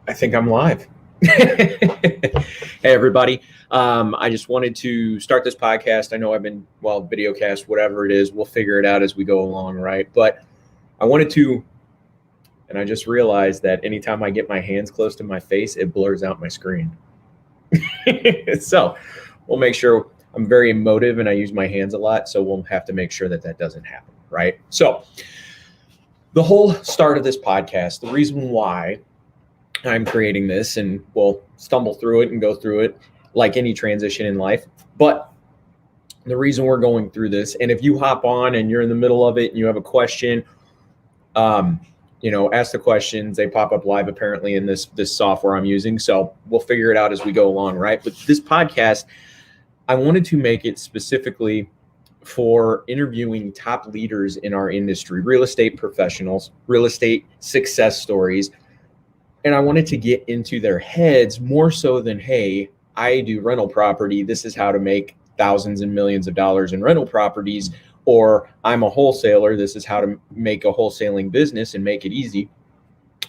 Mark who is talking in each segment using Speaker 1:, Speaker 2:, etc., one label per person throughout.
Speaker 1: I think I'm live. Hey, everybody. I just wanted to start this podcast. I know I've been, videocast, whatever it is, we'll figure it out as we go along, right? But I wanted to, and I just realized that anytime I get my hands close to my face, it blurs out my screen. So we'll make sure. I'm very emotive and I use my hands a lot, so we'll have to make sure that that doesn't happen, right? So the whole start of this podcast, the reason why I'm creating this, and we'll stumble through it and go through it like any transition in life. But the reason we're going through this, and if you hop on and you're in the middle of it and you have a question, ask the questions. They pop up live apparently in this software I'm using. So we'll figure it out as we go along, right? But this podcast, I wanted to make it specifically for interviewing top leaders in our industry, real estate professionals, real estate success stories. And I wanted to get into their heads more so than, hey, I do rental property. This is how to make thousands and millions of dollars in rental properties. Or I'm a wholesaler. This is how to make a wholesaling business and make it easy.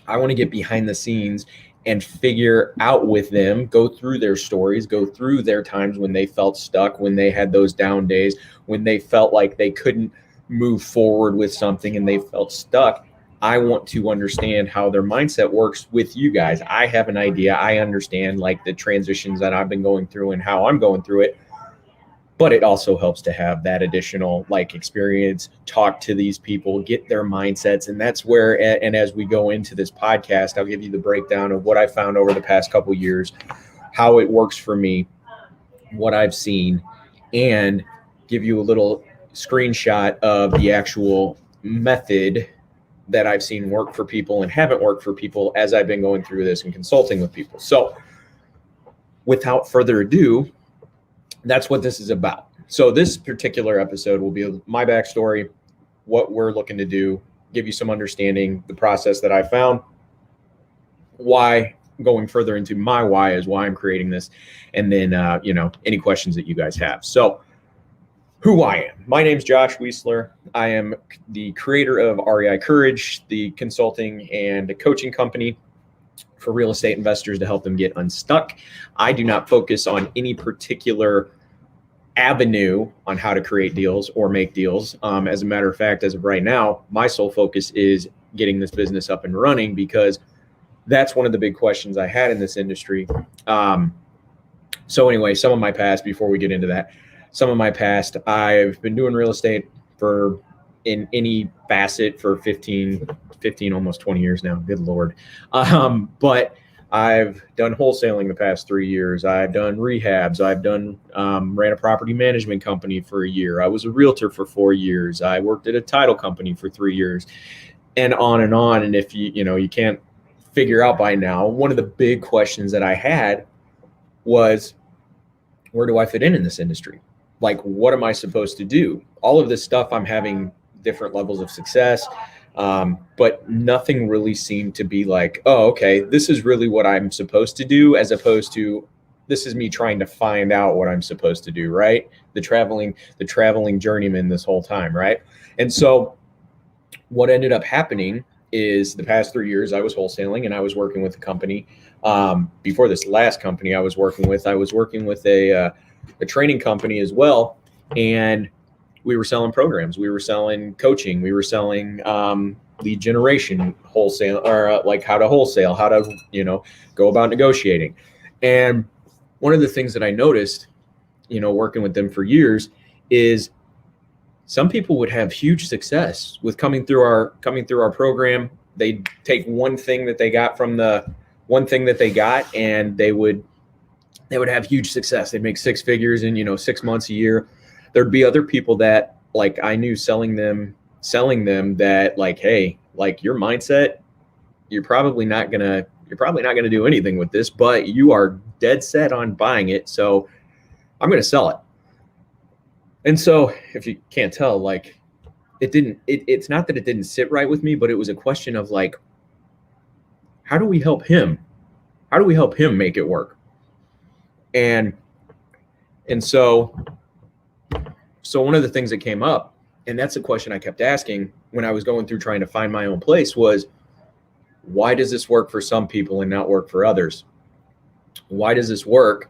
Speaker 1: I want to get behind the scenes and figure out with them, go through their stories, go through their times when they felt stuck, when they had those down days, when they felt like they couldn't move forward with something and they felt stuck. I want to understand how their mindset works with you guys. I have an idea. I understand like the transitions that I've been going through and how I'm going through it. But it also helps to have that additional experience, talk to these people, get their mindsets. And that's where, and as we go into this podcast, I'll give you the breakdown of what I found over the past couple of years, how it works for me, what I've seen, and give you a little screenshot of the actual method that I've seen work for people and haven't worked for people as I've been going through this and consulting with people. So without further ado, that's what this is about. So this particular episode will be my backstory, what we're looking to do, give you some understanding, the process that I found, why, going further into my why is why I'm creating this, and then, any questions that you guys have. So who I am. My name's Josh Wiesler. I am the creator of REI Courage, the consulting and coaching company for real estate investors to help them get unstuck. I do not focus on any particular avenue on how to create deals or make deals. As a matter of fact, as of right now, my sole focus is getting this business up and running because that's one of the big questions I had in this industry. So anyway, some of my past, before we get into that, I've been doing real estate for in any facet for 15, almost 20 years now. Good Lord. But I've done wholesaling the past 3 years. I've done rehabs. I've done, ran a property management company for a year. I was a realtor for 4 years. I worked at a title company for 3 years and on and on. And if you can't figure out by now, one of the big questions that I had was, where do I fit in this industry? Like, what am I supposed to do? All of this stuff, I'm having different levels of success. But nothing really seemed to be like, oh, okay, this is really what I'm supposed to do, as opposed to this is me trying to find out what I'm supposed to do, right? The traveling journeyman this whole time, right? And so what ended up happening is the past 3 years I was wholesaling and I was working with a company. Before this last company I was working with a training company as well. And we were selling programs, we were selling coaching, we were selling lead generation, wholesale, or like how to wholesale, how to, go about negotiating. And one of the things that I noticed, working with them for years is some people would have huge success with coming through our program. They'd take one thing that they got and they would have huge success. They'd make six figures in, 6 months, a year. There'd be other people that like I knew selling them that like, hey, like your mindset, you're probably not gonna do anything with this, but you are dead set on buying it. So I'm going to sell it. And so if you can't tell, like it's not that it didn't sit right with me, but it was a question of like, how do we help him? How do we help him make it work? And so one of the things that came up, and that's a question I kept asking when I was going through trying to find my own place, was Why does this work for some people and not work for others? Why does this work?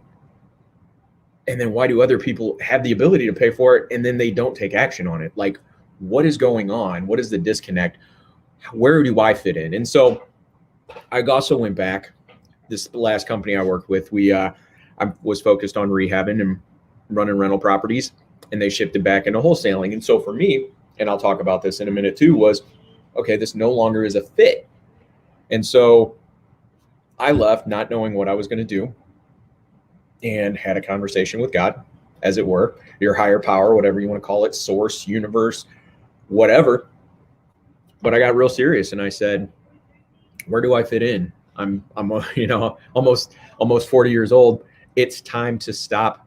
Speaker 1: And then why do other people have the ability to pay for it and then they don't take action on it? Like, what is going on? What is the disconnect? Where do I fit in? And so I also went back. This last company I worked with, I was focused on rehabbing and running rental properties, and they shifted back into wholesaling. And so for me, and I'll talk about this in a minute too, was, okay, this no longer is a fit. And so I left not knowing what I was going to do, and had a conversation with God, as it were, your higher power, whatever you want to call it, source, universe, whatever. But I got real serious and I said, where do I fit in? I'm almost 40 years old. It's time to stop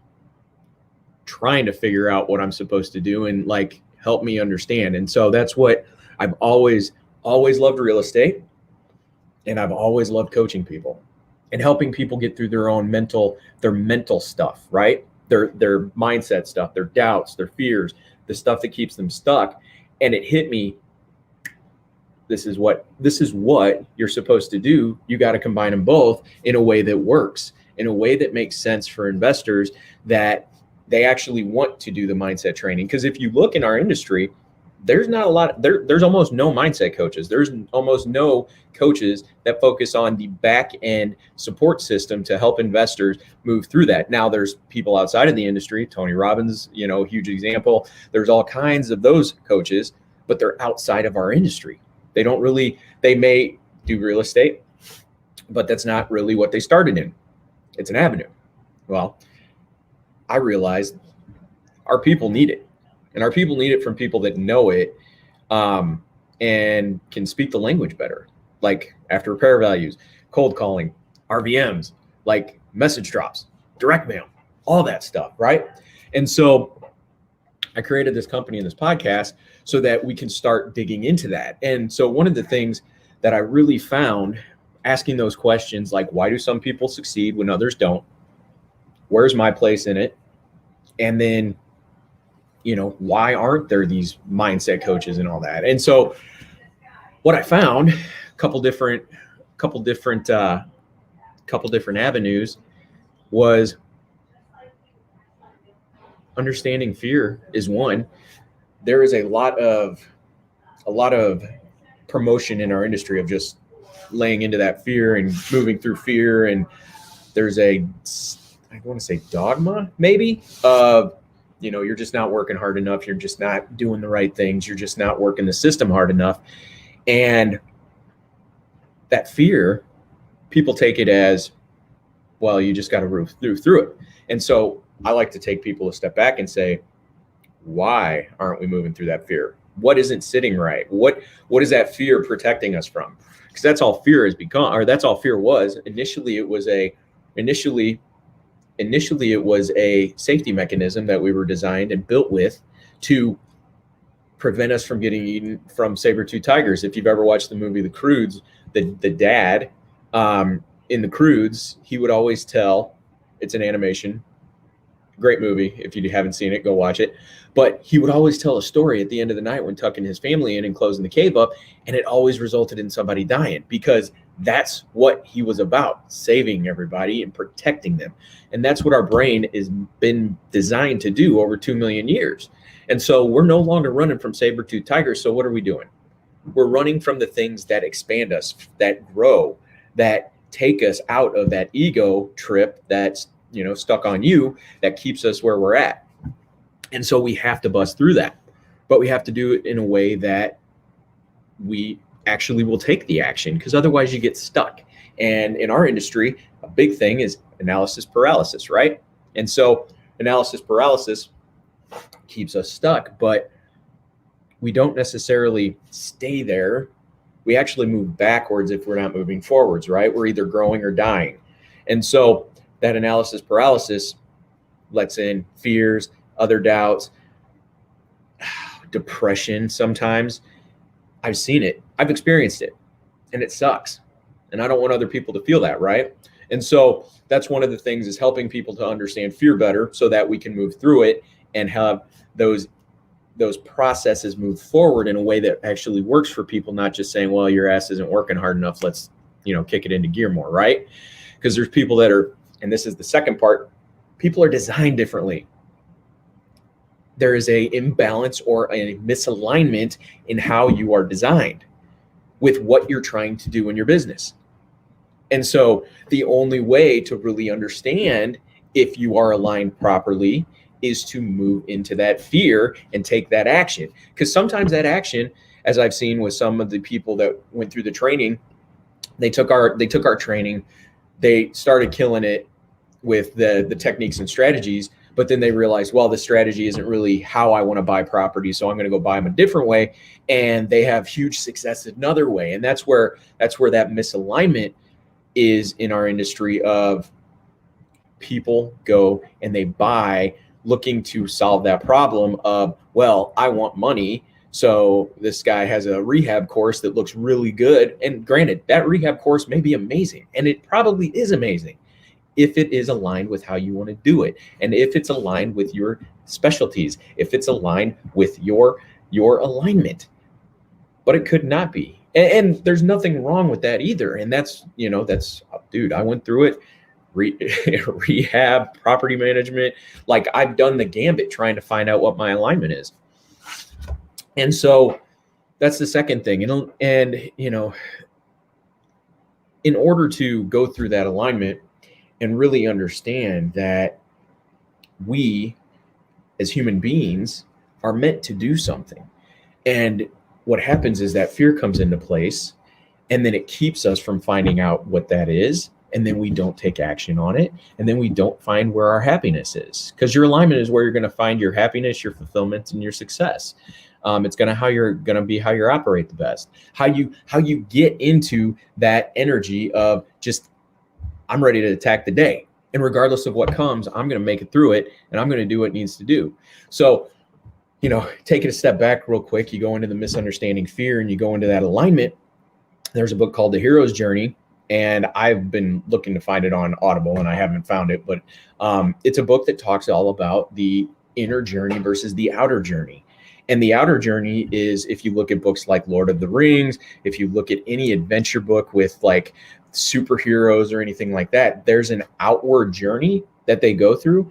Speaker 1: trying to figure out what I'm supposed to do and like help me understand. And so that's what I've always loved, real estate. And I've always loved coaching people and helping people get through their mental stuff, right? Their mindset stuff, their doubts, their fears, the stuff that keeps them stuck. And it hit me. This is what you're supposed to do. You got to combine them both in a way that works, in a way that makes sense for investors, that they actually want to do the mindset training. Because if you look in our industry, there's almost no mindset coaches. There's almost no coaches that focus on the back end support system to help investors move through that. Now there's people outside of the industry, Tony Robbins, huge example. There's all kinds of those coaches, but they're outside of our industry. They may do real estate, but that's not really what they started in. It's an avenue. Well, I realized our people need it. And our people need it from people that know it and can speak the language better, like after repair values, cold calling, RVMs, like message drops, direct mail, all that stuff, right? And so I created this company and this podcast so that we can start digging into that. And so one of the things that I really found, asking those questions, like, why do some people succeed when others don't? Where's my place in it? And then, why aren't there these mindset coaches and all that? And so what I found, couple different avenues, was understanding fear is one. There is a lot of promotion in our industry of just laying into that fear and moving through fear. And there's I want to say dogma, maybe, of, you're just not working hard enough. You're just not doing the right things. You're just not working the system hard enough. And that fear, people take it as, well, you just got to move through it. And so I like to take people a step back and say, why aren't we moving through that fear? What isn't sitting right? What is that fear protecting us from? Because that's all fear has become, or that's all fear was. Initially, it was a safety mechanism that we were designed and built with to prevent us from getting eaten from saber-toothed tigers. If you've ever watched the movie The Croods, the dad in The Croods, he would always tell, it's an animation, great movie. If you haven't seen it, go watch it. But he would always tell a story at the end of the night when tucking his family in and closing the cave up, and it always resulted in somebody dying, because that's what he was about, saving everybody and protecting them. And that's what our brain has been designed to do over 2 million years. And so we're no longer running from saber-toothed tigers. So what are we doing? We're running from the things that expand us, that grow, that take us out of that ego trip that's, stuck on you, that keeps us where we're at. And so we have to bust through that, but we have to do it in a way that we actually will take the action, because otherwise you get stuck. And in our industry, a big thing is analysis paralysis, right? And so analysis paralysis keeps us stuck, but we don't necessarily stay there. We actually move backwards if we're not moving forwards, right? We're either growing or dying. And so that analysis paralysis lets in fears, other doubts, depression sometimes. I've seen it. I've experienced it, and it sucks. And I don't want other people to feel that, right? And so that's one of the things, is helping people to understand fear better so that we can move through it and have those those processes move forward in a way that actually works for people, not just saying, well, your ass isn't working hard enough, let's, kick it into gear more, right? Because there's people that are, and this is the second part, people are designed differently. There is a imbalance or a misalignment in how you are designed with what you're trying to do in your business. And so the only way to really understand if you are aligned properly is to move into that fear and take that action. Because sometimes that action, as I've seen with some of the people that went through the training, they took our training, they started killing it with the techniques and strategies, but then they realized, well, the strategy isn't really how I want to buy property, so I'm going to go buy them a different way, and they have huge success another way. And that's where that misalignment is in our industry of people go and they buy looking to solve that problem of, well, I want money. So this guy has a rehab course that looks really good. And granted, that rehab course may be amazing, and it probably is amazing if it is aligned with how you want to do it. And if it's aligned with your specialties, if it's aligned with your alignment, but it could not be. And there's nothing wrong with that either. And that's, dude, I went through it, rehab, property management. Like, I've done the gambit trying to find out what my alignment is. And so that's the second thing. And in order to go through that alignment and really understand that we as human beings are meant to do something. And what happens is that fear comes into place, and then it keeps us from finding out what that is. And then we don't take action on it. And then we don't find where our happiness is, because your alignment is where you're going to find your happiness, your fulfillment, and your success. It's going to how you operate the best, how you get into that energy of just, I'm ready to attack the day. And regardless of what comes, I'm going to make it through it, and I'm going to do what it needs to do. So, take it a step back real quick. You go into the misunderstanding fear and you go into that alignment. There's a book called The Hero's Journey, and I've been looking to find it on Audible and I haven't found it, but it's a book that talks all about the inner journey versus the outer journey. And the outer journey is, if you look at books like Lord of the Rings, if you look at any adventure book with like superheroes or anything like that, there's an outward journey that they go through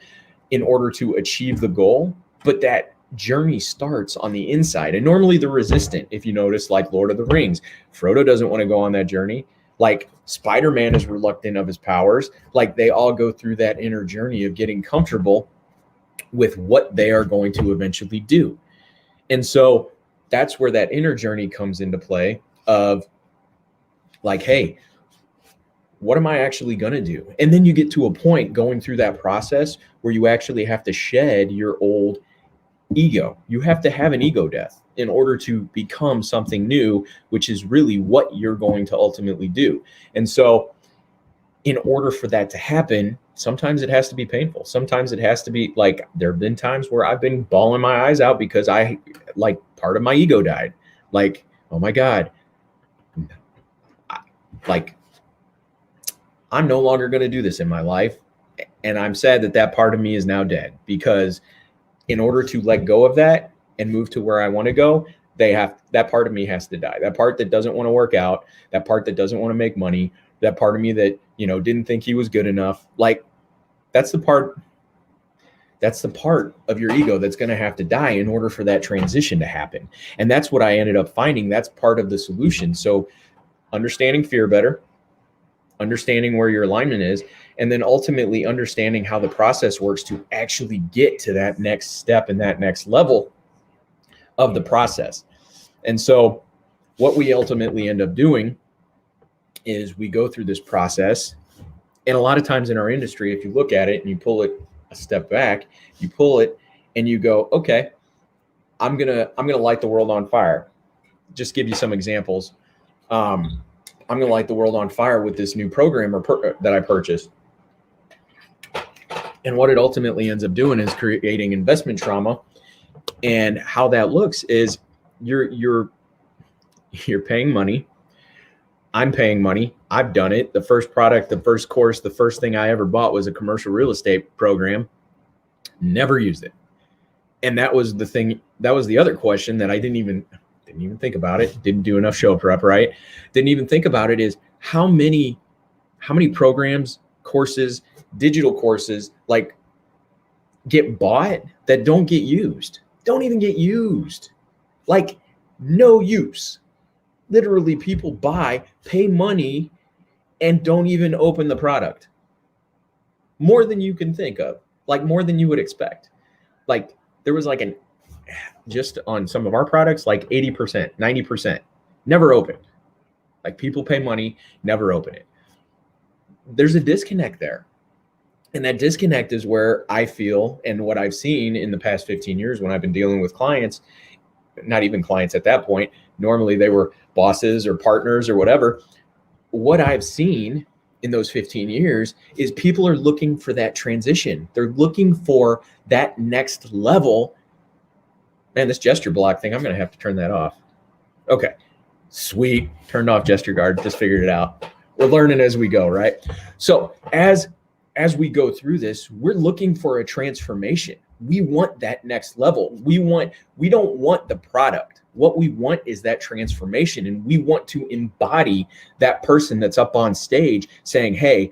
Speaker 1: in order to achieve the goal. But that journey starts on the inside. And normally the resistant, if you notice, like Lord of the Rings, Frodo doesn't want to go on that journey. Like Spider-Man is reluctant of his powers. Like, they all go through that inner journey of getting comfortable with what they are going to eventually do. And so that's where that inner journey comes into play of like, hey, what am I actually going to do? And then you get to a point going through that process where you actually have to shed your old ego. You have to have an ego death in order to become something new, which is really what you're going to ultimately do. And so in order for that to happen, sometimes it has to be painful. Sometimes it has to be like, there have been times where I've been bawling my eyes out because part of my ego died. Like, oh my God, I'm no longer going to do this in my life. And I'm sad that part of me is now dead, because in order to let go of that and move to where I want to go, that part of me has to die. That part that doesn't want to work out, that part that doesn't want to make money, that part of me that, didn't think he was good enough. Like, that's the part of your ego that's going to have to die in order for that transition to happen. And that's what I ended up finding. That's part of the solution. So understanding fear better, understanding where your alignment is, and then ultimately understanding how the process works to actually get to that next step and that next level of the process. And so what we ultimately end up doing is we go through this process. And a lot of times in our industry, if you look at it and you pull it a step back, you pull it and you go, okay, I'm gonna light the world on fire. Just give you some examples. I'm going to light the world on fire with this new program that I purchased. And what it ultimately ends up doing is creating investment trauma. And how that looks is you're paying money. I'm paying money. I've done it. The first product, the first course, the first thing I ever bought was a commercial real estate program. Never used it. And that was the thing that was the other question that I didn't even think about it. Didn't do enough show prep, right? Didn't even think about it is how many programs, courses, digital courses like get bought that don't get used, don't even get used, like no use. Literally people buy, pay money, and don't even open the product. More than you can think of, like more than you would expect. Like there was like just on some of our products, like 80%, 90%, never opened. Like people pay money, never open it. There's a disconnect there. And that disconnect is where I feel, and what I've seen in the past 15 years when I've been dealing with clients, not even clients at that point, normally they were bosses or partners or whatever. What I've seen in those 15 years is people are looking for that transition. They're looking for that next level. Man, this gesture block thing, I'm going to have to turn that off. Okay, sweet. Turned off gesture guard, just figured it out. We're learning as we go, right? So as we go through this, we're looking for a transformation. We want that next level. We don't want the product. What we want is that transformation. And we want to embody that person that's up on stage saying, hey,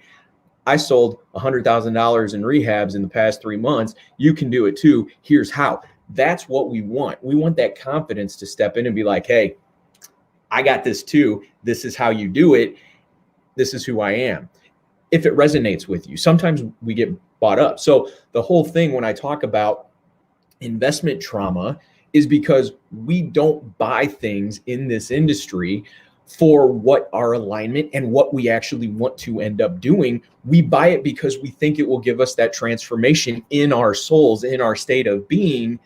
Speaker 1: I sold $100,000 in rehabs in the past 3 months. You can do it too. Here's how. That's what we want. We want that confidence to step in and be like, hey, I got this too. This is how you do it. This is who I am. If it resonates with you, sometimes we get bought up. So the whole thing when I talk about investment trauma is because we don't buy things in this industry for what our alignment and what we actually want to end up doing. We buy it because we think it will give us that transformation in our souls, in our state of being.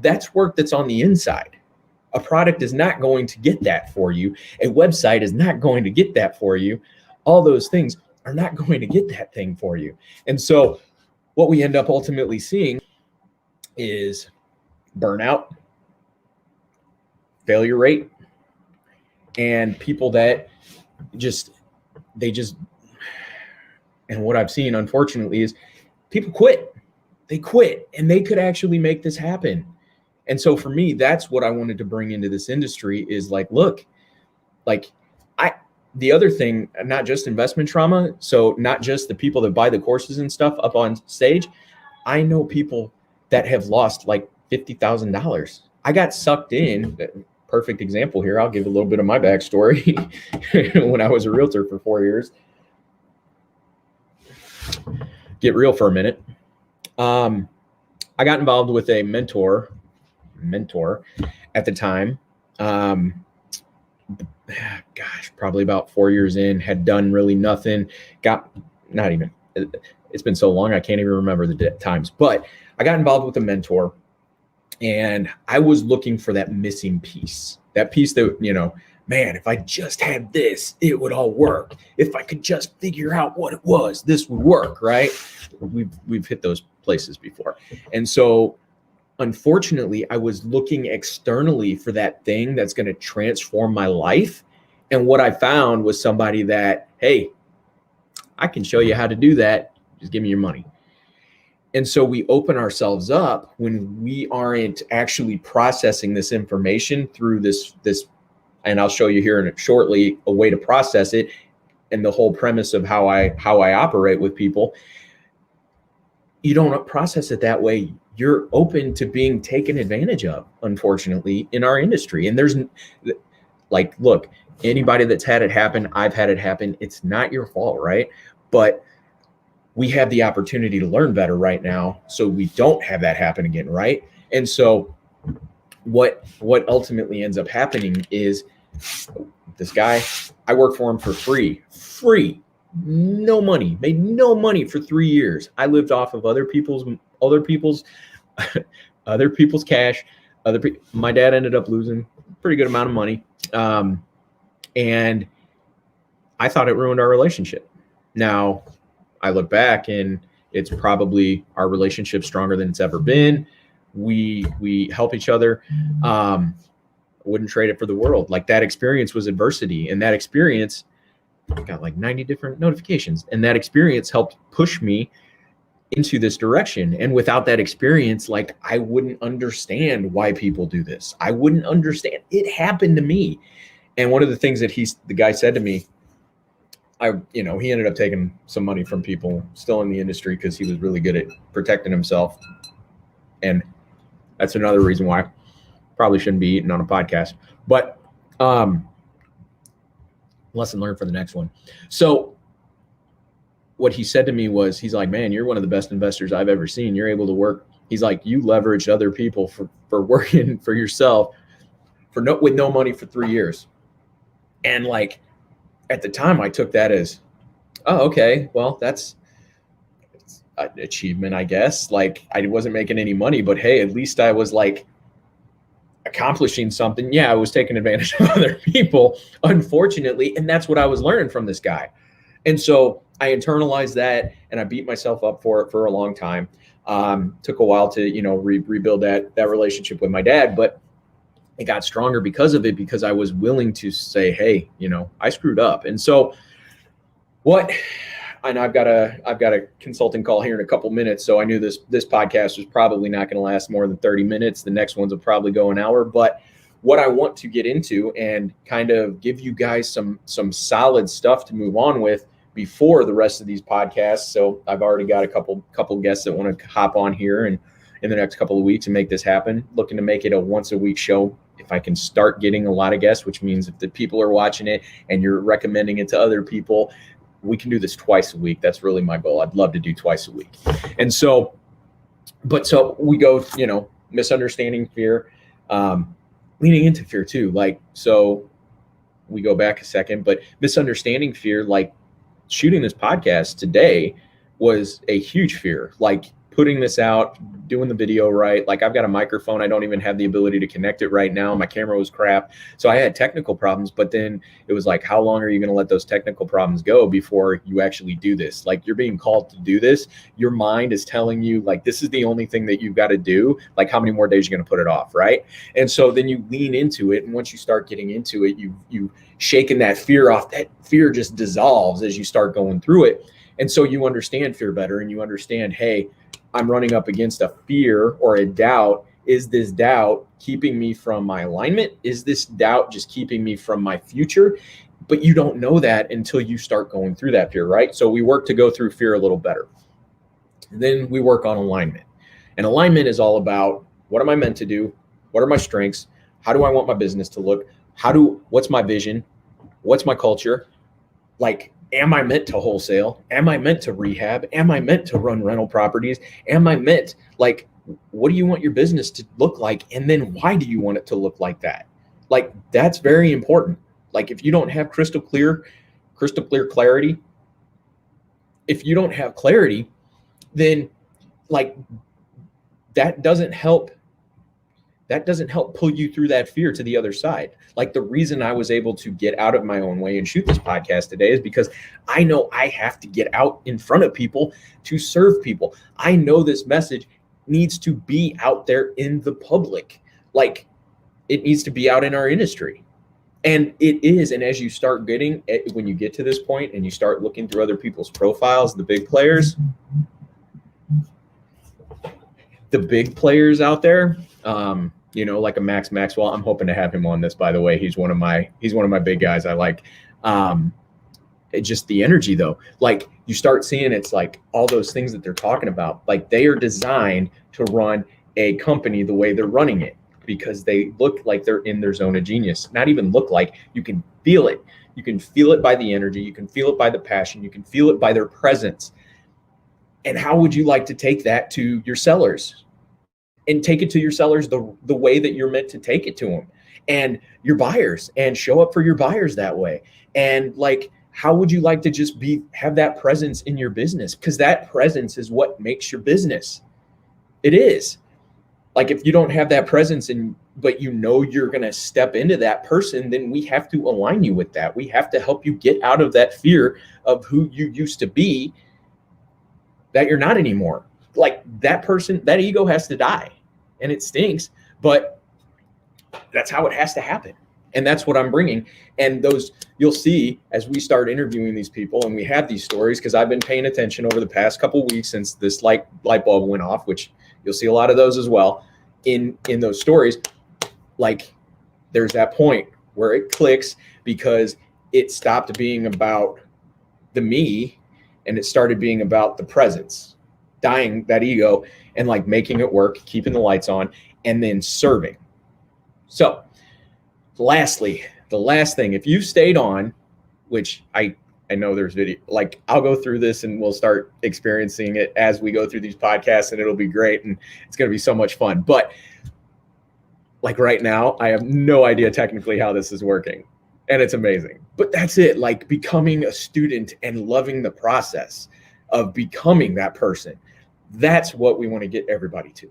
Speaker 1: That's work that's on the inside. A product is not going to get that for you. A website is not going to get that for you. All those things are not going to get that thing for you. And so what we end up ultimately seeing is burnout, failure rate, and people that and what I've seen, unfortunately, is people quit. They quit, and they could actually make this happen. And so for me, that's what I wanted to bring into this industry is like, look, like the other thing, not just investment trauma. So not just the people that buy the courses and stuff up on stage. I know people that have lost like $50,000. I got sucked in. Perfect example here. I'll give a little bit of my backstory. When I was a realtor for 4 years. Get real for a minute. I got involved with a mentor at the time. Probably about 4 years in, had done really nothing. It's been so long, I can't even remember the times, but I got involved with a mentor and I was looking for that missing piece, that piece that, man, if I just had this, it would all work. If I could just figure out what it was, this would work, right? We've hit those places before. And so unfortunately, I was looking externally for that thing that's going to transform my life. And what I found was somebody that, hey, I can show you how to do that. Just give me your money. And so we open ourselves up when we aren't actually processing this information through this, and I'll show you here shortly a way to process it and the whole premise of how I operate with people. You don't process it that way. You're open to being taken advantage of, unfortunately, in our industry. And there's like, look, anybody that's had it happen, I've had it happen. It's not your fault, right? But we have the opportunity to learn better right now, so we don't have that happen again, right? And so what ultimately ends up happening is this guy, I worked for him for free, no money, made no money for 3 years. I lived off of other people's cash. My dad ended up losing a pretty good amount of money. And I thought it ruined our relationship. Now I look back and it's probably our relationship stronger than it's ever been. We help each other. Wouldn't trade it for the world. Like that experience was adversity, and that experience got like 90 different notifications, and that experience helped push me into this direction. And without that experience, like, I wouldn't understand why people do this. I wouldn't understand. It happened to me. And one of the things that the guy said to me, he ended up taking some money from people still in the industry because he was really good at protecting himself. And that's another reason why I probably shouldn't be eating on a podcast. But lesson learned for the next one. So what he said to me was, he's like, man, you're one of the best investors I've ever seen. You're able to work. He's like, you leveraged other people for working for yourself with no money for 3 years. And like, at the time I took that as, oh, okay, well, that's an achievement, I guess. Like, I wasn't making any money, but hey, at least I was like accomplishing something. Yeah, I was taking advantage of other people, unfortunately. And that's what I was learning from this guy. And so I internalized that, and I beat myself up for it for a long time. Took a while to, rebuild that relationship with my dad, but it got stronger because of it, because I was willing to say, hey, I screwed up. And so and I've got a consulting call here in a couple minutes. So I knew this podcast was probably not going to last more than 30 minutes. The next ones will probably go an hour. But what I want to get into and kind of give you guys some solid stuff to move on with before the rest of these podcasts. So I've already got a couple guests that want to hop on here and in the next couple of weeks and make this happen. Looking to make it a once a week show. If I can start getting a lot of guests, which means if the people are watching it and you're recommending it to other people, we can do this twice a week. That's really my goal. I'd love to do twice a week. And so we go, misunderstanding fear, leaning into fear too. Like, so we go back a second, but misunderstanding fear, like shooting this podcast today was a huge fear. Like, putting this out, doing the video right. Like, I've got a microphone. I don't even have the ability to connect it right now. My camera was crap. So I had technical problems, but then it was like, how long are you going to let those technical problems go before you actually do this? Like, you're being called to do this. Your mind is telling you, like, this is the only thing that you've got to do. Like, how many more days are you going to put it off, right? And so then you lean into it. And once you start getting into it, you shaking that fear off. That fear just dissolves as you start going through it. And so you understand fear better, and you understand, hey, I'm running up against a fear or a doubt. Is this doubt keeping me from my alignment? Is this doubt just keeping me from my future? But you don't know that until you start going through that fear, right? So we work to go through fear a little better. Then we work on alignment. And alignment is all about, what am I meant to do? What are my strengths? How do I want my business to look? What's my vision? What's my culture? Like, am I meant to wholesale? Am I meant to rehab? Am I meant to run rental properties? Am I meant, like, what do you want your business to look like? And then why do you want it to look like that? Like, that's very important. Like, if you don't have crystal clear clarity, if you don't have clarity, then like that doesn't help pull you through that fear to the other side. Like, the reason I was able to get out of my own way and shoot this podcast today is because I know I have to get out in front of people to serve people. I know this message needs to be out there in the public. Like, it needs to be out in our industry. And it is. And as you start when you get to this point and you start looking through other people's profiles, the big players out there, like a Max Maxwell. I'm hoping to have him on this, by the way. He's one of my big guys I like. Just the energy though, like, you start seeing, it's like all those things that they're talking about, like, they are designed to run a company the way they're running it, because they look like they're in their zone of genius. Not even look like, you can feel it. You can feel it by the energy. You can feel it by the passion. You can feel it by their presence. And how would you like to take that to your sellers? And take it to your sellers the way that you're meant to take it to them, and your buyers, and show up for your buyers that way. And like, how would you like to just have that presence in your business? Because that presence is what makes your business. It is. Like, if you don't have that presence but you're going to step into that person, then we have to align you with that. We have to help you get out of that fear of who you used to be that you're not anymore. Like, that person, that ego has to die. And it stinks, but that's how it has to happen. And that's what I'm bringing. And those, you'll see as we start interviewing these people and we have these stories, because I've been paying attention over the past couple of weeks since this light bulb went off, which you'll see a lot of those as well in those stories. Like, there's that point where it clicks because it stopped being about the me and it started being about the presence, dying that ego and like making it work, keeping the lights on, and then serving. So lastly, the last thing, if you stayed on, which I know there's video, like I'll go through this and we'll start experiencing it as we go through these podcasts, and it'll be great and it's going to be so much fun. But like right now, I have no idea technically how this is working, and it's amazing. But that's it, like becoming a student and loving the process of becoming that person. That's what we want to get everybody to.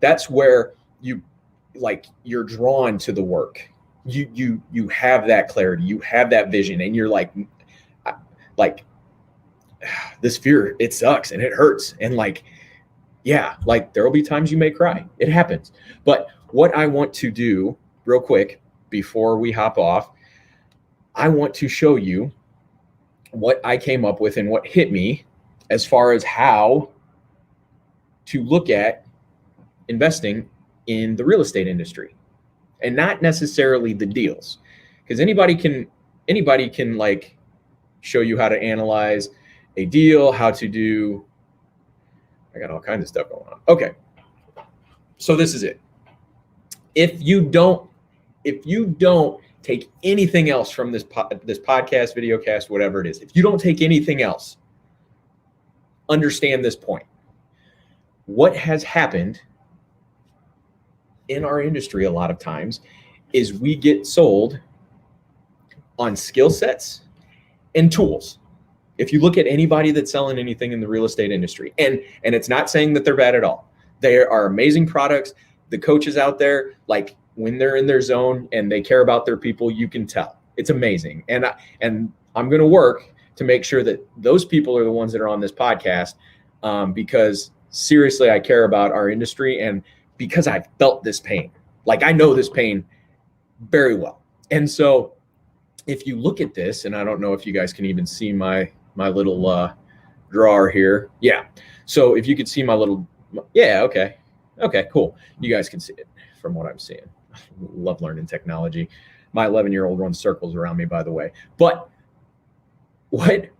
Speaker 1: That's where you're drawn to the work. You have that clarity, you have that vision, and you're like this fear, it sucks and it hurts. And like, yeah, like there will be times you may cry. It happens. But what I want to do real quick before we hop off, I want to show you what I came up with and what hit me as far as how to look at investing in the real estate industry, and not necessarily the deals, because anybody can like show you how to analyze a deal, how to do, I got all kinds of stuff going on. Okay. So this is it. If you don't take anything else from this podcast, video cast, whatever it is, if you don't take anything else, understand this point. What has happened in our industry a lot of times is we get sold on skill sets and tools. If you look at anybody that's selling anything in the real estate industry, and it's not saying that they're bad at all. They are amazing products. The coaches out there, like when they're in their zone and they care about their people, you can tell. It's amazing. And I'm going to work to make sure that those people are the ones that are on this podcast, because seriously, I care about our industry, and because I've felt this pain. Like I know this pain very well. And so if you look at this, and I don't know if you guys can even see my little drawer here. Yeah. So if you could see my little, yeah, okay. Okay, cool. You guys can see it from what I'm seeing. Love learning technology. My 11-year-old runs circles around me, by the way. But what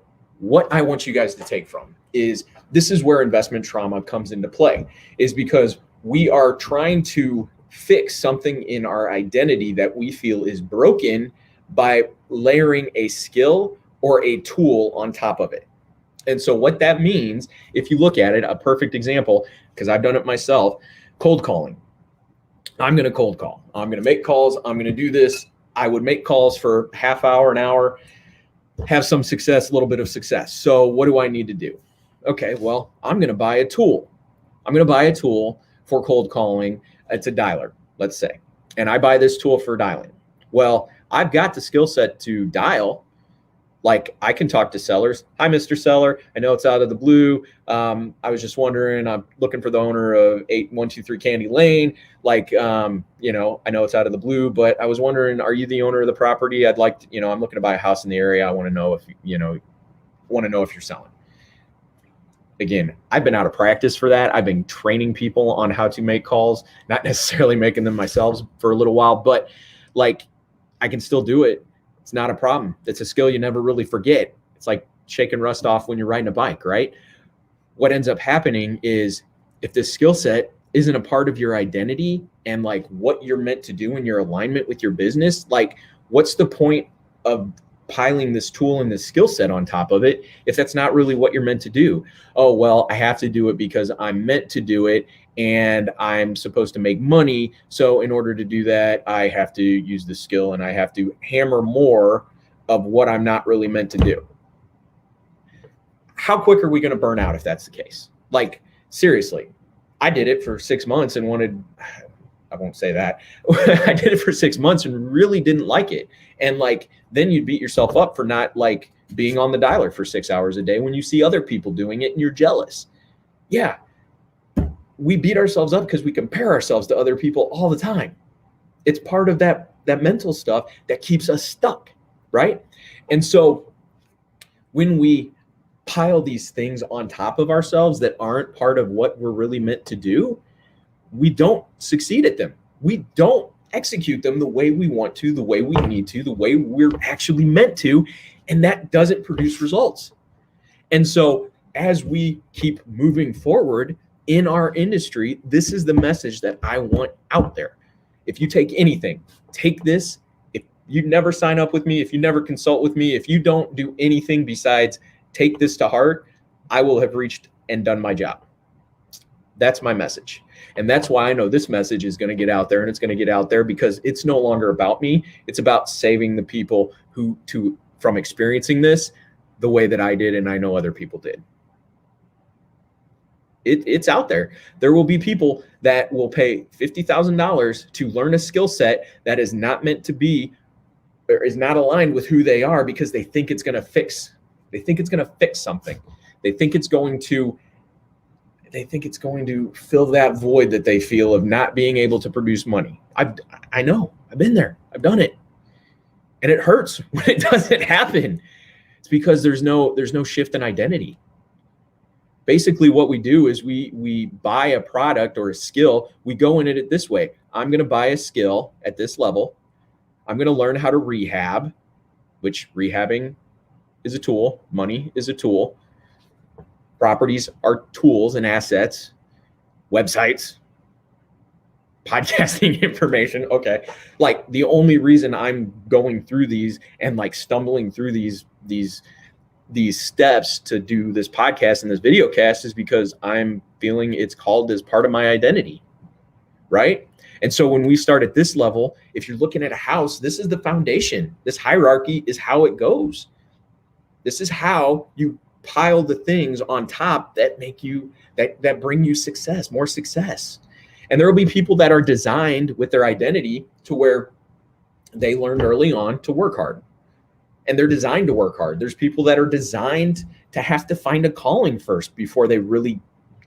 Speaker 1: I want you guys to take from is this is where investment trauma comes into play, is because we are trying to fix something in our identity that we feel is broken by layering a skill or a tool on top of it. And so what that means, if you look at it, a perfect example, because I've done it myself, cold calling. I'm going to cold call. I'm going to make calls. I'm going to do this. I would make calls for half hour, an hour, have some success, a little bit of success. So what do I need to do? Okay, well, I'm going to buy a tool. I'm going to buy a tool for cold calling. It's a dialer, let's say. And I buy this tool for dialing. Well, I've got the skill set to dial. Like I can talk to sellers. Hi, Mr. Seller. I know it's out of the blue. I was just wondering, I'm looking for the owner of 8123 Candy Lane. Like, I know it's out of the blue, but I was wondering, are you the owner of the property? I'd like to, I'm looking to buy a house in the area. I want to know if, you're selling. Again, I've been out of practice for that. I've been training people on how to make calls, not necessarily making them myself for a little while, but like I can still do it. It's not a problem. It's a skill you never really forget. It's like shaking rust off when you're riding a bike, right? What ends up happening is if this skill set isn't a part of your identity and like what you're meant to do in your alignment with your business, like what's the point of piling this tool and this skill set on top of it if that's not really what you're meant to do? Oh, well, I have to do it because I'm meant to do it and I'm supposed to make money. So in order to do that, I have to use the skill and I have to hammer more of what I'm not really meant to do. How quick are we going to burn out if that's the case? Like, seriously, I did it for 6 months and I won't say that. I did it for 6 months and really didn't like it. And like, then you'd beat yourself up for not like being on the dialer for 6 hours a day when you see other people doing it and you're jealous. Yeah. We beat ourselves up because we compare ourselves to other people all the time. It's part of that mental stuff that keeps us stuck, right? And so when we pile these things on top of ourselves that aren't part of what we're really meant to do, we don't succeed at them. We don't execute them the way we want to, the way we need to, the way we're actually meant to, and that doesn't produce results. And so as we keep moving forward in our industry, this is the message that I want out there. If you take anything, take this. If you never sign up with me, if you never consult with me, if you don't do anything besides take this to heart, I will have reached and done my job. That's my message. And that's why I know this message is going to get out there, and it's going to get out there because it's no longer about me. It's about saving the people from experiencing this the way that I did, and I know other people did. It's out there. There will be people that will pay $50,000 to learn a skill set that is not meant to be, or is not aligned with who they are, because they think it's going to fix. They think it's going to fix something. They think it's going to fill that void that they feel of not being able to produce money. I know. I've been there. I've done it. And it hurts when it doesn't happen. It's because there's no shift in identity. Basically what we do is we buy a product or a skill. We go in it this way. I'm going to buy a skill at this level. I'm going to learn how to rehab, which rehabbing is a tool. Money is a tool. Properties are tools and assets. Websites, podcasting information. Okay. Like the only reason I'm going through these and like stumbling through these steps to do this podcast and this video cast is because I'm feeling it's called as part of my identity. Right. And so when we start at this level, if you're looking at a house, this is the foundation. This hierarchy is how it goes. This is how you pile the things on top that make you, that bring you success, more success. And there will be people that are designed with their identity to where they learned early on to work hard. And they're designed to work hard. There's people that are designed to have to find a calling first before they really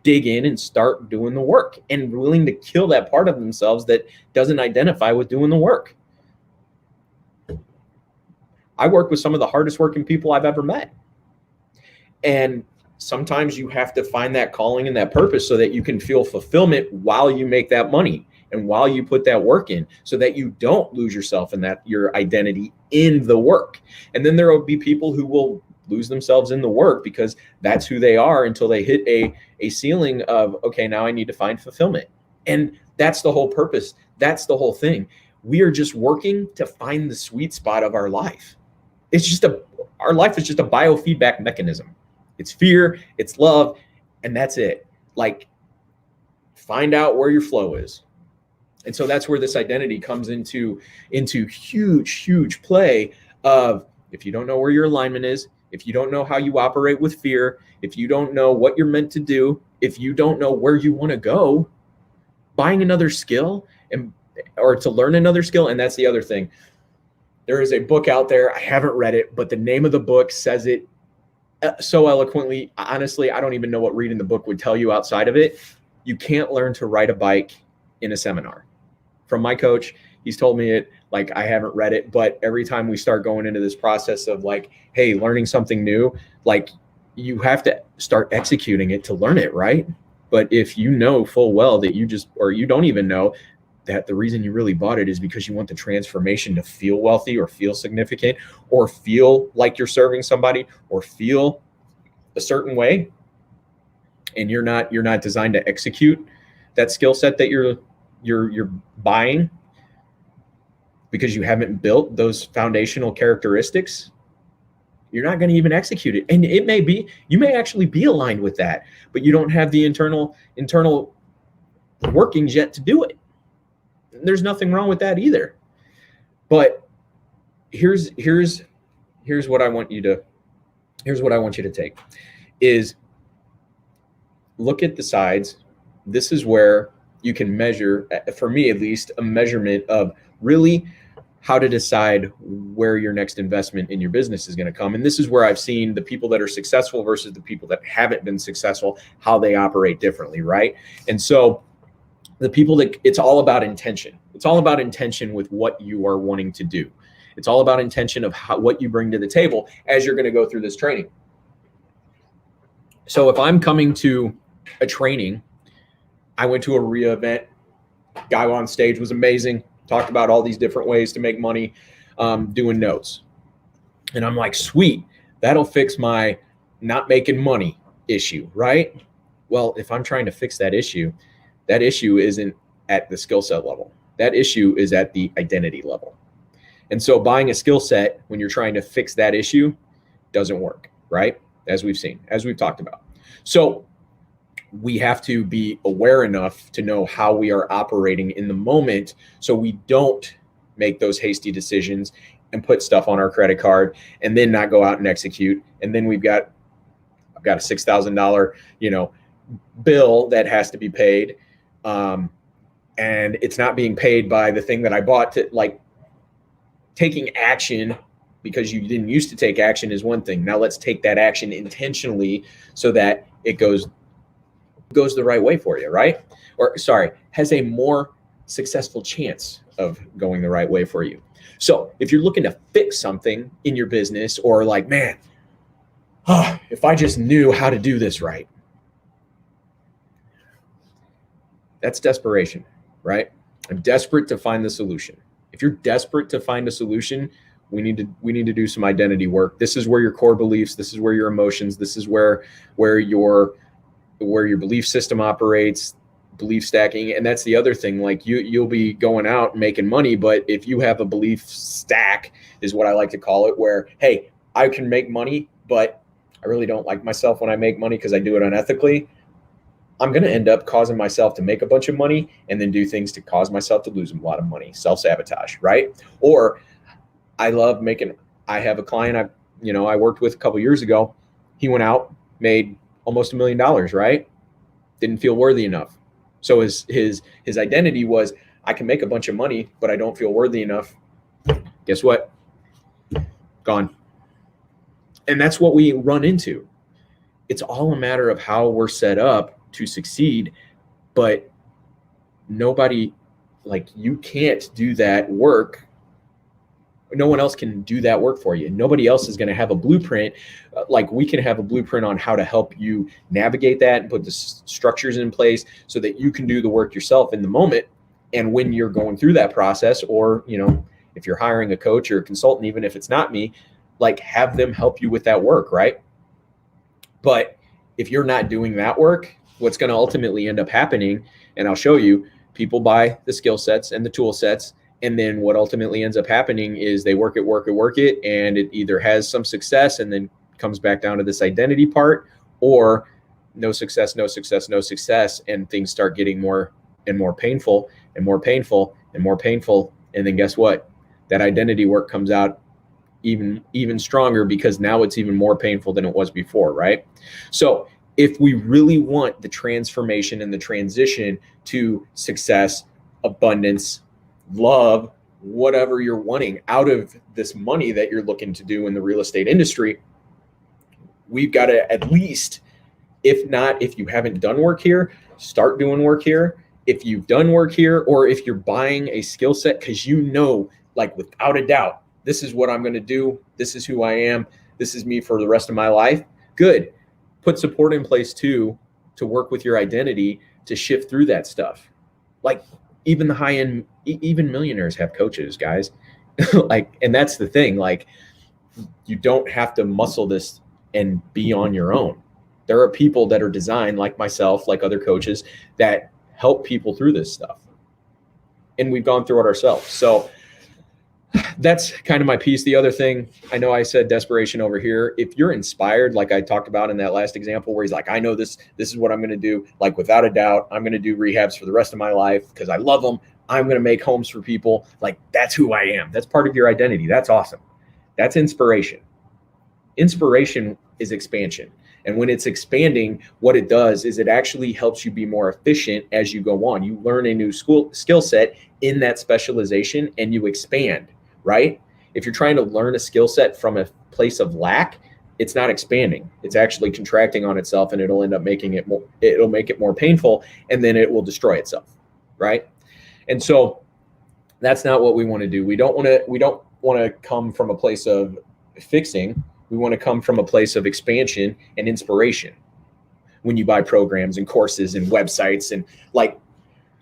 Speaker 1: dig in and start doing the work, and willing to kill that part of themselves that doesn't identify with doing the work. I work with some of the hardest working people I've ever met. And sometimes you have to find that calling and that purpose so that you can feel fulfillment while you make that money and while you put that work in, so that you don't lose yourself in that, your identity in the work. And then there will be people who will lose themselves in the work because that's who they are until they hit a ceiling of, okay, now I need to find fulfillment. And that's the whole purpose. That's the whole thing. We are just working to find the sweet spot of our life. Our life is just a biofeedback mechanism. It's fear, it's love, and that's it. Like, find out where your flow is. And so that's where this identity comes into huge play of, if you don't know where your alignment is, if you don't know how you operate with fear, if you don't know what you're meant to do, if you don't know where you want to go, buying another skill or to learn another skill. And that's the other thing. There is a book out there. I haven't read it, but the name of the book says it so eloquently. Honestly, I don't even know what reading the book would tell you outside of it. You can't learn to ride a bike in a seminar. From my coach, he's told me it, like, I haven't read it, but every time we start going into this process of like, hey, learning something new, like, you have to start executing it to learn it, right? But if you know full well that you don't even know that the reason you really bought it is because you want the transformation to feel wealthy or feel significant or feel like you're serving somebody or feel a certain way, and you're not designed to execute that skill set that you're buying because you haven't built those foundational characteristics, you're not going to even execute it. And you may actually be aligned with that, but you don't have the internal workings yet to do it. There's nothing wrong with that either. But here's what I want you to take is look at the sides. This is where you can measure, for me at least, a measurement of really how to decide where your next investment in your business is going to come. And this is where I've seen the people that are successful versus the people that haven't been successful, how they operate differently, right? And so the people that it's all about intention. It's all about intention with what you are wanting to do. It's all about intention of what you bring to the table as you're going to go through this training. So if I'm coming to a training, I went to a REI event, guy on stage was amazing, talked about all these different ways to make money doing notes. And I'm like, sweet, that'll fix my not making money issue, right? Well, if I'm trying to fix that issue isn't at the skill set level. That issue is at the identity level. And so buying a skill set when you're trying to fix that issue doesn't work, right? As we've seen, as we've talked about. So we have to be aware enough to know how we are operating in the moment so we don't make those hasty decisions and put stuff on our credit card and then not go out and execute. And then I've got a $6,000, bill that has to be paid. And it's not being paid by the thing that I bought. To like taking action because you didn't used to take action is one thing. Now let's take that action intentionally so that it goes the right way for you, right? Has a more successful chance of going the right way for you. So if you're looking to fix something in your business or like, man, if I just knew how to do this right, that's desperation, right? I'm desperate to find the solution. If you're desperate to find a solution, we need to do some identity work. This is where your core beliefs, this is where your emotions, this is where your belief system operates, belief stacking. And that's the other thing. Like you'll be going out making money, but if you have a belief stack, is what I like to call it, where, hey, I can make money, but I really don't like myself when I make money because I do it unethically. I'm going to end up causing myself to make a bunch of money and then do things to cause myself to lose a lot of money, self-sabotage, right? Or I have a client I worked with a couple years ago. He went out, made almost $1 million, right? Didn't feel worthy enough. So his identity was, I can make a bunch of money, but I don't feel worthy enough. Guess what? Gone. And that's what we run into. It's all a matter of how we're set up to succeed, but you can't do that work. No one else can do that work for you. Nobody else is going to have a blueprint. Like we can have a blueprint on how to help you navigate that and put the structures in place so that you can do the work yourself in the moment. And when you're going through that process, or, if you're hiring a coach or a consultant, even if it's not me, like have them help you with that work, right? But if you're not doing that work, what's going to ultimately end up happening, and I'll show you, people buy the skill sets and the tool sets. And then what ultimately ends up happening is they work it, and it either has some success and then comes back down to this identity part, or no success, and things start getting more and more painful and more painful and more painful. And then guess what? That identity work comes out even stronger because now it's even more painful than it was before, right? So if we really want the transformation and the transition to success, abundance, love, whatever you're wanting out of this money that you're looking to do in the real estate industry, we've got to at least, if you haven't done work here, start doing work here. If you've done work here, or if you're buying a skill set because like without a doubt, this is what I'm going to do. This is who I am. This is me for the rest of my life. Good. Put support in place too, to work with your identity to shift through that stuff. Like even the high end, even millionaires have coaches, guys. And that's the thing. Like you don't have to muscle this and be on your own. There are people that are designed, like myself, like other coaches, that help people through this stuff. And we've gone through it ourselves. So that's kind of my piece. The other thing, I know I said desperation over here. If you're inspired, like I talked about in that last example, where he's like, I know this is what I'm going to do. Like without a doubt, I'm going to do rehabs for the rest of my life because I love them. I'm going to make homes for people. Like that's who I am. That's part of your identity. That's awesome. That's inspiration. Inspiration is expansion. And when it's expanding, what it does is it actually helps you be more efficient as you go on. You learn a new skill set in that specialization and you expand, right? If you're trying to learn a skill set from a place of lack, it's not expanding. It's actually contracting on itself, and it'll end up making it more, it'll make it more painful, and then it will destroy itself. right? And so that's not what we want to do. We don't want to come from a place of fixing. We want to come from a place of expansion and inspiration. When you buy programs and courses and websites, and like,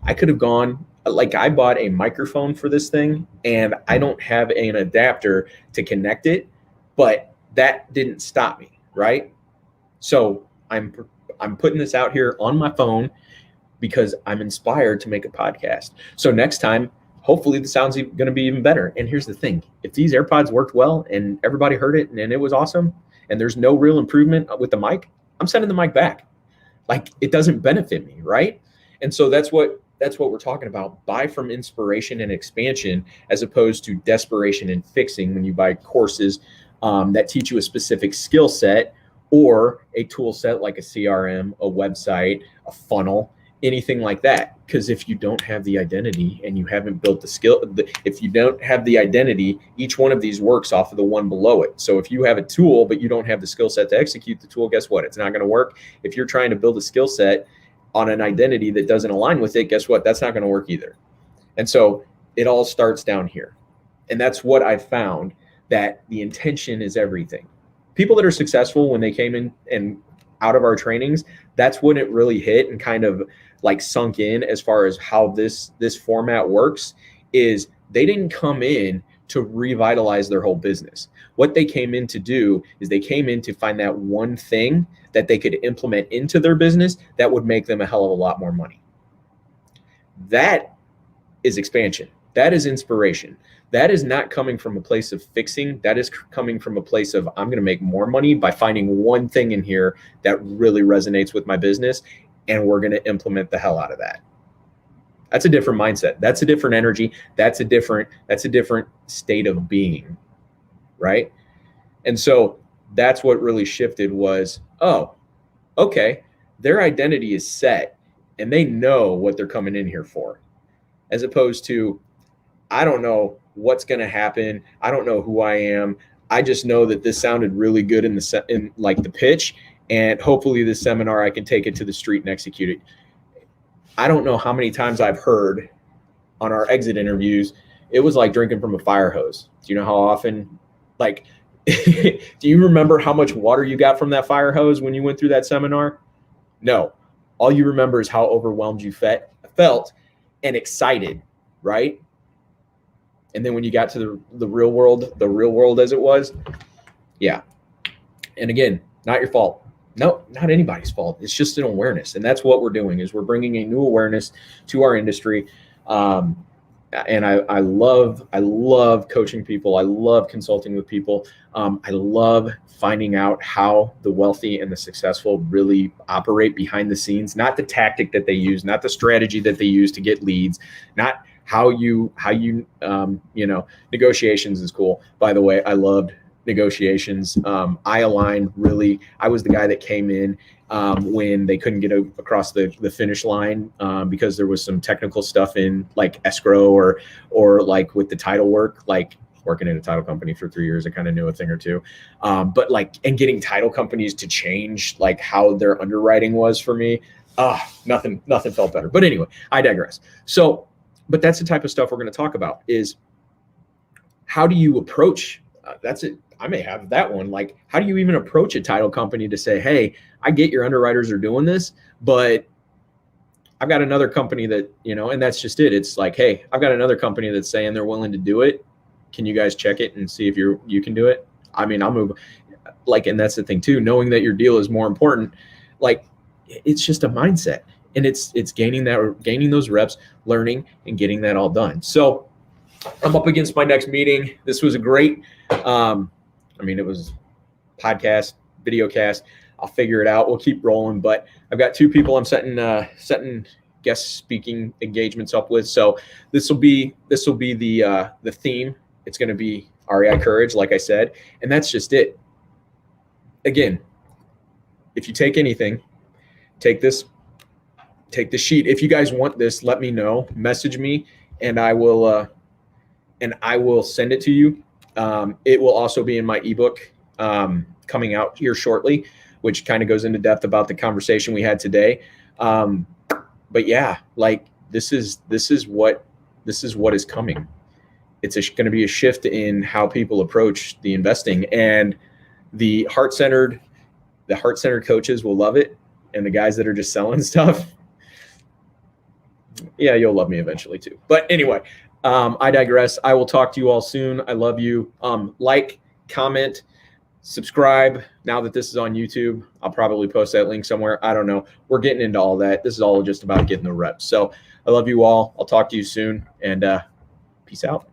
Speaker 1: I could have gone, like, I bought a microphone for this thing and I don't have an adapter to connect it, but that didn't stop me, right? So I'm putting this out here on my phone because I'm inspired to make a podcast. So next time, hopefully the sound's going to be even better. And here's the thing. If these AirPods worked well and everybody heard it and it was awesome and there's no real improvement with the mic, I'm sending the mic back. Like, it doesn't benefit me, right? And so that's what we're talking about. Buy from inspiration and expansion as opposed to desperation and fixing when you buy courses that teach you a specific skill set or a tool set like a CRM, a website, a funnel, anything like that. Because if you don't have the identity and you haven't built the skill, if you don't have the identity, each one of these works off of the one below it. So if you have a tool, but you don't have the skill set to execute the tool, guess what? It's not going to work. If you're trying to build a skill set on an identity that doesn't align with it, guess what? That's not going to work either. And so it all starts down here. And that's what I found, that the intention is everything. People that are successful, when they came in and out of our trainings, that's when it really hit and kind of like sunk in as far as how this format works, is they didn't come in to revitalize their whole business. What they came in to do is they came in to find that one thing that they could implement into their business that would make them a hell of a lot more money. That is expansion. That is inspiration. That is not coming from a place of fixing. That is coming from a place of, I'm going to make more money by finding one thing in here that really resonates with my business, and we're going to implement the hell out of that. That's a different mindset. That's a different energy. That's a different state of being, right? And so that's what really shifted was, oh, okay, their identity is set and they know what they're coming in here for, as opposed to, I don't know what's going to happen. I don't know who I am. I just know that this sounded really good in the pitch, and hopefully this seminar, I can take it to the street and execute it. I don't know how many times I've heard on our exit interviews, it was like drinking from a fire hose. Do you know how often, like, do you remember how much water you got from that fire hose when you went through that seminar? No. All you remember is how overwhelmed you felt and excited, right? And then when you got to the real world as it was, yeah. And again, not your fault. No, not anybody's fault. It's just an awareness. And that's what we're doing, is we're bringing a new awareness to our industry. And I love coaching people. I love consulting with people. I love finding out how the wealthy and the successful really operate behind the scenes, not the tactic that they use, not the strategy that they use to get leads, not how you negotiations is cool. By the way, I loved negotiations. I aligned really. I was the guy that came in when they couldn't get across the finish line because there was some technical stuff in like escrow or like with the title work, like working in a title company for 3 years, I kind of knew a thing or two. But like, and getting title companies to change like how their underwriting was for me, nothing felt better. But anyway, I digress. So, but that's the type of stuff we're going to talk about, is how do you approach, that's it. I may have that one. Like, how do you even approach a title company to say, hey, I get your underwriters are doing this, but I've got another company that, and that's just it. It's like, hey, I've got another company that's saying they're willing to do it. Can you guys check it and see if you can do it? I mean, I'll move. Like, and that's the thing too, knowing that your deal is more important. Like, it's just a mindset, and it's gaining those reps, learning, and getting that all done. So I'm up against my next meeting. This was a great, it was podcast, video cast. I'll figure it out. We'll keep rolling, but I've got 2 people I'm setting guest speaking engagements up with. So this will be the theme. It's going to be REI Courage, like I said, and that's just it. Again, if you take anything, take the sheet. If you guys want this, let me know. Message me, and I will send it to you. It will also be in my ebook coming out here shortly, which kind of goes into depth about the conversation we had today. But yeah, like, this is what is coming. It's going to be a shift in how people approach the investing, and the heart-centered coaches will love it, and the guys that are just selling stuff, yeah, you'll love me eventually too. But anyway, I digress. I will talk to you all soon. I love you. Like, comment, subscribe. Now that this is on YouTube, I'll probably post that link somewhere. I don't know. We're getting into all that. This is all just about getting the reps. So I love you all. I'll talk to you soon, and peace out.